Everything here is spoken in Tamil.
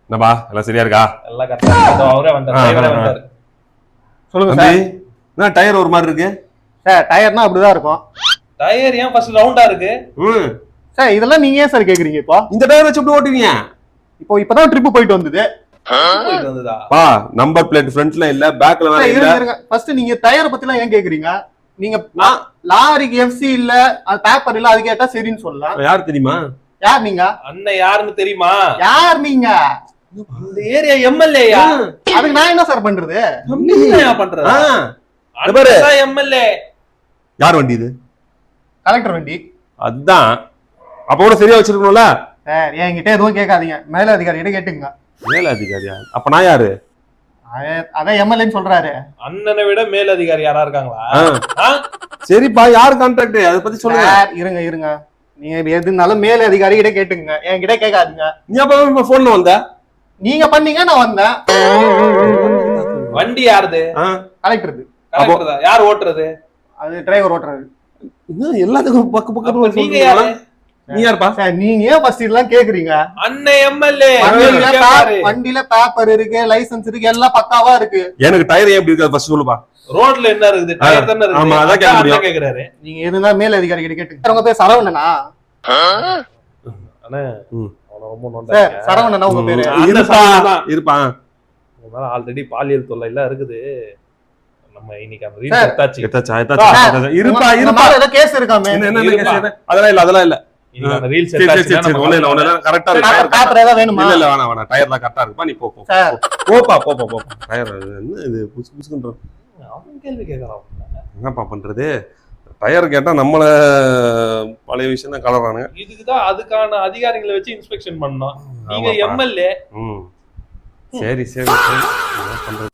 என்னப்பா எல்லாம் சரியா இருக்கா? எல்லாம் கரெக்டா இதோ அவரே வந்தாரு, டிரைவரே வந்தாரு. சொல்லுங்க தம்பி, சார். என்ன டயர் ஒரு மாதிரி இருக்கு? சார் டயர்னா அப்படிதான் இருக்கும் டயர் ஏன் ஃபர்ஸ்ட் ரவுண்டா இருக்கு? சார். இதெல்லாம் நீங்க ஏன் சார் கேக்குறீங்க? இந்த டயர் வச்சு எப்படி ஓட்டுவீங்க? இப்பதான் ட்ரிப் போயிட்டு வந்தது. போயிட்டு வந்ததா? பா நம்பர் பிளேட் ஃப்ரண்ட்ல இல்ல, பேக்ல வேற இல்ல. ஃபர்ஸ்ட் நீங்க டயர் பத்தி எல்லாம் ஏன் கேக்குறீங்க? நீங்க லாரிக்கு எஃப்சி இல்ல, அது பேப்பர் இல்ல, அது கேட்டா சரின்னு சொல்லலாம். யார் தெரியுமா? யார் நீங்க? அண்ணன் யாருன்னு தெரியுமா? யார் நீங்க? இந்த ஏரியா எம்எல்ஏயா? அதுக்கு நான் என்ன சார் பண்றது? என்னையா பண்றது? அண்ணன் எம்எல்ஏ. யார் வண்டி இது? கலெக்டர் வண்டி. அதான் அப்ப கூட சரியா வச்சிருக்கணும்ல சார். என்கிட்ட எதுவும் கேட்காதீங்க, மேல அதிகாரிகிட்ட கேட்டுங்க. மேல அதிகாரியா? அப்ப நான் யாரு? அதான் எம்எல்ஏன்னு சொல்றாரு. அண்ணனை விட மேல் அதிகாரி யாரா இருக்காங்களா? சரிப்பா, யார் கான்ட்ராக்ட் அதை பத்தி சொல்லுங்க. இருங்க நீங்க எதுனாலும் மேல் அதிகாரிகிட்ட கேட்டுங்க, என்கிட்ட கேட்காதீங்க. நீ அப்ப போன்ல வந்த? நீங்க பண்ணீங்க, நான் வந்தேன். வண்டி யாருது? கலெக்டர். யார் ஓட்டுறது? அது டிரைவர் ஓட்டுறது. எல்லாத்துக்கும் பக்க பக்கத்துல நீங்க யாரு? நீ யாருப்பா? சார் நீங்க ஏன் ஃபர்ஸ்ட் இதெல்லாம் கேக்குறீங்க? அண்ணன் எம்எல்ஏ. வண்டியில பேப்பர் இருக்கு, லைசென்ஸ் இருக்கு, எல்லாம் பக்காவா இருக்கு. எனக்கு டயர் ஏன் இப்படி இருக்கு ஃபர்ஸ்ட் சொல்லுப்பா. ரோட்ல என்ன இருக்குது? டயர் தான இருக்கு. ஆமா, அதான் கேக்க முடியும். கேக்குறாரு. நீங்க எதுனா மேல் அதிகாரி கிட்ட கேட்டுங்க. உங்க பேர் சரவணனா? அண்ணே அவன ரொம்ப நோண்டா. சார் சரவணனா உங்க பேரு? இருப்பா. உங்களால ஆல்ரெடி பாலியல் தொல்லை எல்லாம் இருக்குது. நம்ம இன்னைக்கு அந்த ரீல் எத்தாச்சு. இருப்பா. ஏதோ கேஸ் இருக்காமே. என்ன கேஸ்? அதெல்லாம் இல்ல. இன்னைக்கு அந்த ரீல் சரி ஒண்ணே கரெக்ட்டா இருக்கு. பேப்பர் ஏதா வேணுமா? இல்ல வேணாம். டயர்லாம் கரெக்ட்டா இருக்குப்பா. நீ போ. போப்பா. டயர் என்ன இது புஸ்குன்ற? அவன் கேள்வி கேக்குறான். என்னப்பா பண்றது? டயர் கேட்டா நம்மள பழைய விஷயம் தான் கலறானுங்க. இதுக்குதான் அதுக்கான அதிகாரிகளை வச்சு இன்ஸ்பெக்ஷன் பண்ணோம். நீங்க எம்எல்ஏ. சரி என்ன பண்றது?